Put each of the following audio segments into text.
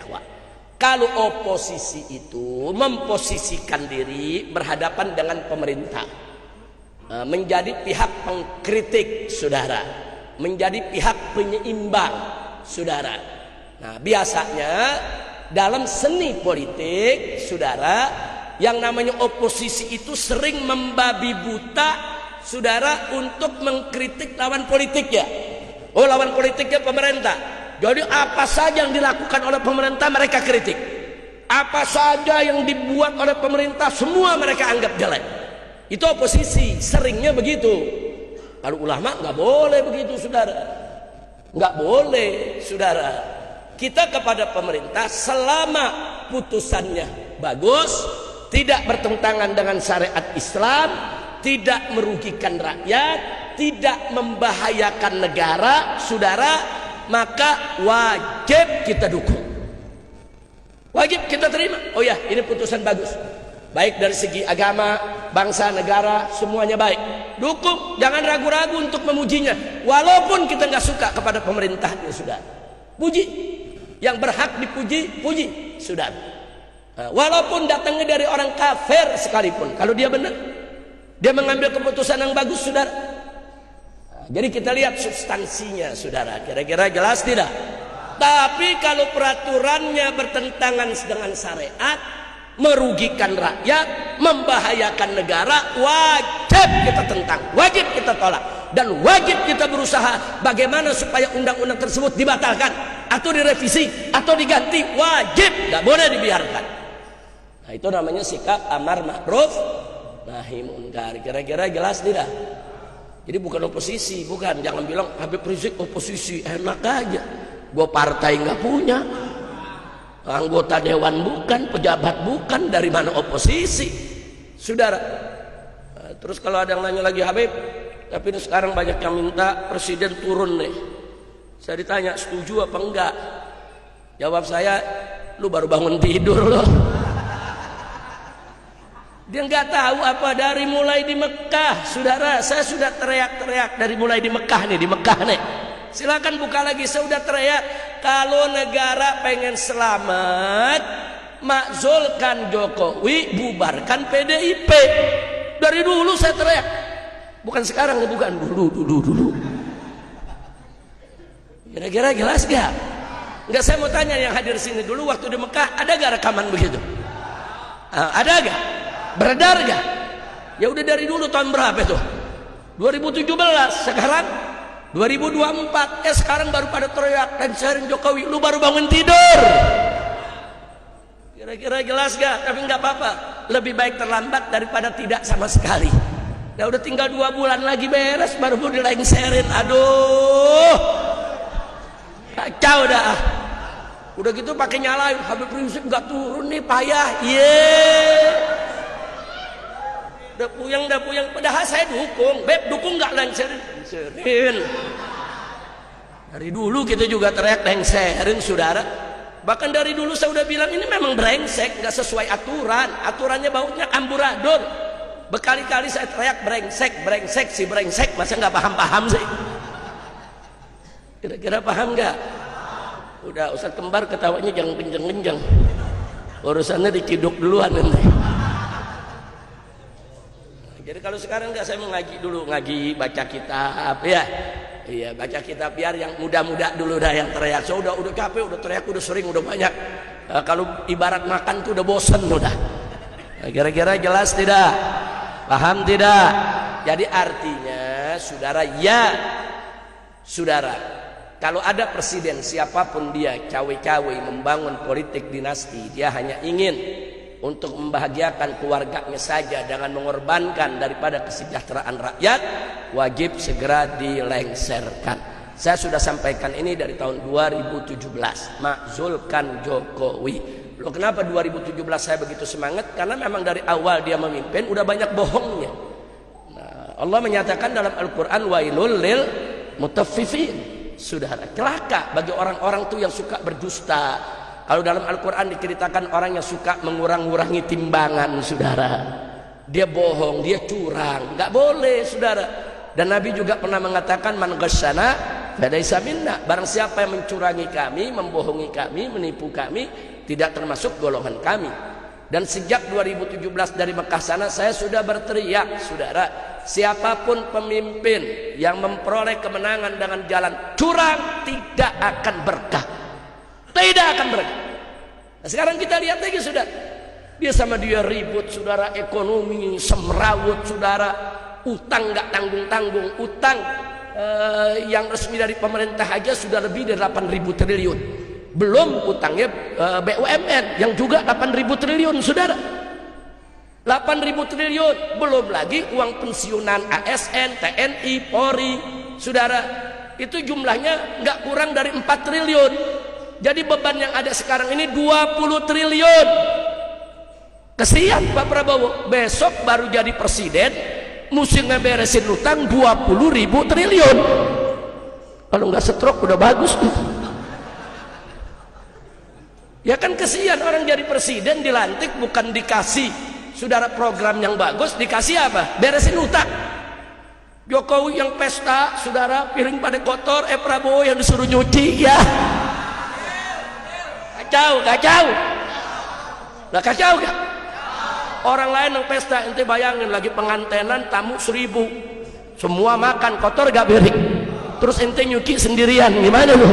ya ikhwan. Kalau oposisi itu memposisikan diri berhadapan dengan pemerintah, menjadi pihak pengkritik, saudara, menjadi pihak penyeimbang, saudara. Nah, biasanya dalam seni politik, saudara, yang namanya oposisi itu sering membabi buta, saudara, untuk mengkritik lawan politiknya. Oh, lawan politiknya pemerintah. Jadi apa saja yang dilakukan oleh pemerintah mereka kritik. Apa saja yang dibuat oleh pemerintah semua mereka anggap jelek. Itu oposisi, seringnya begitu. Kalau ulama nggak boleh begitu, saudara. Nggak boleh, saudara. Kita kepada pemerintah selama putusannya bagus, tidak bertentangan dengan syariat Islam, tidak merugikan rakyat, tidak membahayakan negara, saudara, maka wajib kita dukung, wajib kita terima. Oh ya, ini putusan bagus, baik dari segi agama, bangsa, negara, semuanya baik. Dukung, jangan ragu-ragu untuk memujinya, walaupun kita nggak suka kepada pemerintahnya, sudah. Puji, yang berhak dipuji, puji, sudah. Walaupun datangnya dari orang kafir sekalipun, kalau dia benar, dia mengambil keputusan yang bagus, saudara. Jadi kita lihat substansinya, saudara, kira-kira jelas tidak? Tapi kalau peraturannya bertentangan dengan syariat, merugikan rakyat, membahayakan negara, wajib kita tentang, wajib kita tolak, dan wajib kita berusaha bagaimana supaya undang-undang tersebut dibatalkan atau direvisi atau diganti. Wajib, nggak boleh dibiarkan. Nah, itu namanya sikap amar ma'ruf nahi munkar. Kira-kira jelas tidak? Jadi bukan oposisi, bukan. Jangan bilang Habib Rizik oposisi, enak aja. Gue partai nggak punya, anggota dewan bukan, pejabat bukan, dari mana oposisi, saudara. Terus kalau ada yang nanya lagi, Habib, tapi ini sekarang banyak yang minta presiden turun nih. Saya ditanya setuju apa enggak? Jawab saya, lu baru bangun tidur loh. Dia nggak tahu apa dari mulai di Mekah, saudara. Saya sudah teriak-teriak dari mulai di Mekah nih, di Mekah nih. Silakan buka lagi, saya sudah teriak. Kalau negara pengen selamat, makzulkan Jokowi, bubarkan PDIP. Dari dulu saya teriak. Bukan sekarang, bukan dulu. Kira-kira jelas gak? Enggak, saya mau tanya yang hadir sini dulu waktu di Mekah, ada gak rekaman begitu? Ada gak? Beredar gak? Ya udah dari dulu, tahun berapa itu? 2017, sekarang 2024. Sekarang baru pada teriak dan sharing Jokowi, lu baru bangun tidur. Kira-kira jelas gak? Tapi nggak apa-apa, lebih baik terlambat daripada tidak sama sekali. Ya udah tinggal 2 bulan lagi beres, baru mau dilengserin. Aduh, kacau dah. Udah gitu pakai nyalain, Habib Rizik nggak turun nih, payah. Udah puyeng. Padahal saya dukung. Beb, dukung nggak lengserin? Dari dulu kita juga teriak lengserin, saudara. Bahkan dari dulu saya udah bilang ini memang brengsek, nggak sesuai aturan. Aturannya baunya amburadul. Berkali-kali saya teriak brengsek, masa nggak paham sih? Kira-kira paham nggak? Udah, Ustaz Kembar ketawanya jangan kenceng-kenceng. Urusannya diciduk duluan nanti. Jadi kalau sekarang enggak, saya mau ngaji dulu, ngaji baca kitab ya. Iya, baca kitab biar yang muda-muda dulu dah yang teriak. So udah capek, udah teriak, udah sering, udah banyak. Kalau ibarat makan tuh udah bosen udah. Kira-kira jelas tidak? Paham tidak? Jadi artinya, saudara, ya saudara, kalau ada presiden siapapun dia, cawe-cawe membangun politik dinasti, dia hanya ingin untuk membahagiakan keluarganya saja dengan mengorbankan daripada kesejahteraan rakyat, wajib segera dilengserkan. Saya sudah sampaikan ini dari tahun 2017, makzulkan Jokowi. Loh, kenapa 2017 saya begitu semangat? Karena memang dari awal dia memimpin udah banyak bohongnya. Nah, Allah menyatakan dalam Al-Quran, wailul lil mutaffifin, saudara, celaka bagi orang-orang tuh yang suka berdusta. Kalau dalam Al-Quran diceritakan orang yang suka mengurang-urangi timbangan, saudara. Dia bohong, dia curang, nggak boleh, saudara. Dan Nabi juga pernah mengatakan, man ghasyana falaisa minna. Barang siapa yang mencurangi kami, membohongi kami, menipu kami, tidak termasuk golongan kami. Dan sejak 2017 dari Mekah sana saya sudah berteriak, saudara, siapapun pemimpin yang memperoleh kemenangan dengan jalan curang tidak akan berkah. Tidak akan berkah. Nah, sekarang kita lihat lagi, saudara. Dia sama dia ribut, saudara, ekonomi semrawut, saudara, utang nggak tanggung-tanggung, utang yang resmi dari pemerintah aja sudah lebih dari 8.000 triliun. Belum utangnya BUMN yang juga 8.000 triliun, saudara. 8.000 triliun, belum lagi uang pensiunan ASN, TNI, Polri, saudara. Itu jumlahnya nggak kurang dari 4 triliun. Jadi beban yang ada sekarang ini 20 triliun. Kesian Pak Prabowo, besok baru jadi presiden, mesti ngeberesin utang 20.000 triliun. Kalau nggak stroke udah bagus tuh. Ya kan kesian orang jadi presiden dilantik bukan dikasih, saudara, program yang bagus, dikasih apa? Beresin utang. Jokowi yang pesta, saudara, piring pada kotor, Prabowo yang disuruh nyuci, ya. Kacau, kacau. Nah, kacau gak? Orang lain yang pesta, ente bayangin lagi pengantenan tamu 1.000, semua makan kotor gak piring, terus ente nyuci sendirian, gimana lu?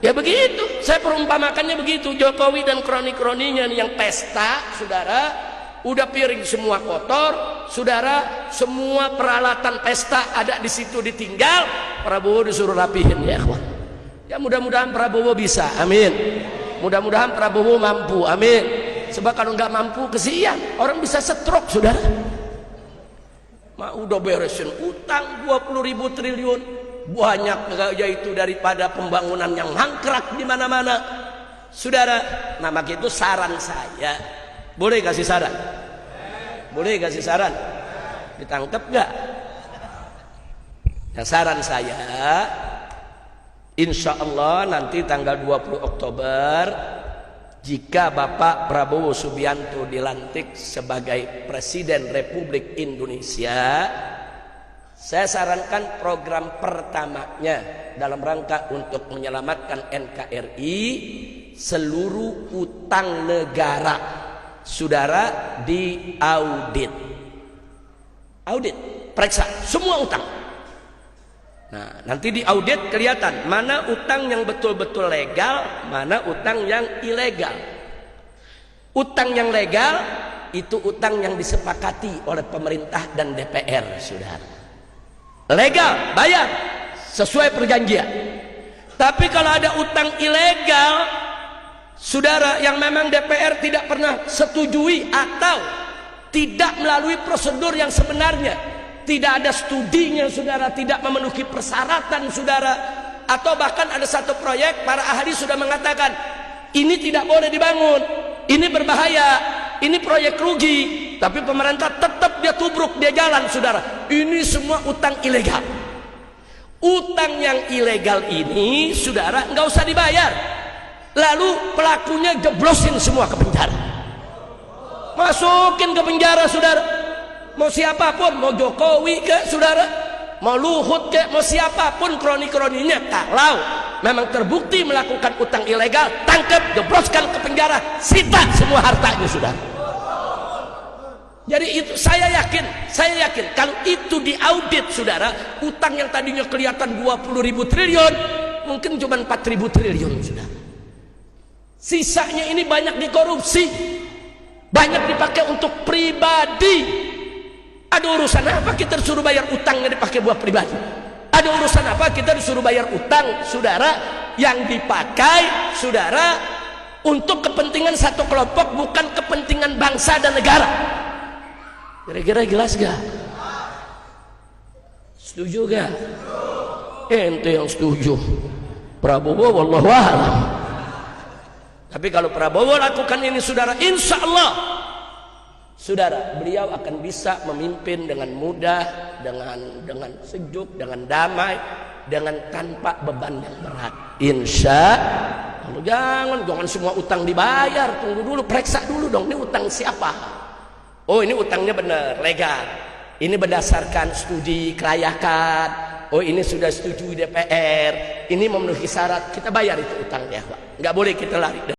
Ya begitu, saya perumpamakannya begitu. Jokowi dan kroni-kroninya yang pesta, saudara, udah piring semua kotor, saudara, semua peralatan pesta ada di situ ditinggal, Prabowo disuruh rapihin, ya kawan. Ya mudah-mudahan Prabowo bisa, amin. Mudah-mudahan Prabowo mampu, amin. Sebab kalau nggak mampu kesian, orang bisa stroke, saudara. Udah beresin utang 20.000 triliun. Banyak yaitu daripada pembangunan yang mangkrak di mana-mana, saudara. Nah, maka itu saran saya, boleh kasih saran? Boleh kasih saran? Ditangkap nggak? Ya, saran saya, insya Allah nanti tanggal 20 Oktober jika Bapak Prabowo Subianto dilantik sebagai Presiden Republik Indonesia, saya sarankan program pertamanya dalam rangka untuk menyelamatkan NKRI, seluruh utang negara, saudara, diaudit. Audit, periksa semua utang. Nah, nanti diaudit kelihatan mana utang yang betul-betul legal, mana utang yang ilegal. Utang yang legal itu utang yang disepakati oleh pemerintah dan DPR, saudara. Legal, bayar sesuai perjanjian. Tapi kalau ada utang ilegal, saudara, yang memang DPR tidak pernah setujui atau tidak melalui prosedur yang sebenarnya, tidak ada studinya, saudara, tidak memenuhi persyaratan, saudara, atau bahkan ada satu proyek para ahli sudah mengatakan ini tidak boleh dibangun, ini berbahaya, ini proyek rugi, tapi pemerintah tetap dia tubruk, dia jalan, saudara. Ini semua utang ilegal. Utang yang ilegal ini, saudara, nggak usah dibayar, lalu pelakunya jeblosin semua ke penjara, masukin ke penjara, saudara. Mau siapapun, mau Jokowi ke, saudara, mau Luhut ke, mau siapapun kroni-kroninya, kalau memang terbukti melakukan utang ilegal, tangkap, jebloskan ke penjara, sita semua hartanya, saudara. Jadi itu saya yakin kalau itu diaudit, saudara, utang yang tadinya kelihatan 20.000 triliun mungkin cuma 4.000 triliun, saudara. Sisanya ini banyak dikorupsi, banyak dipakai untuk pribadi. Ada urusan apa kita disuruh bayar utangnya dipakai buat pribadi? Ada urusan apa kita disuruh bayar utang, saudara, yang dipakai, saudara, untuk kepentingan satu kelompok, bukan kepentingan bangsa dan negara? Kira-kira jelas gak? Setuju gak? Ente yang setuju, Prabowo wallahu a'lam. Tapi kalau Prabowo lakukan ini, saudara, insya Allah, saudara, beliau akan bisa memimpin dengan mudah, dengan sejuk, dengan damai, dengan tanpa beban yang berat, insya Allah. Jangan semua utang dibayar, tunggu dulu, periksa dulu dong, ini utang siapa? Oh, ini utangnya benar, legal, ini berdasarkan studi kelayakan, oh ini sudah setuju DPR, ini memenuhi syarat, kita bayar itu utangnya, Pak. Nggak boleh kita lari.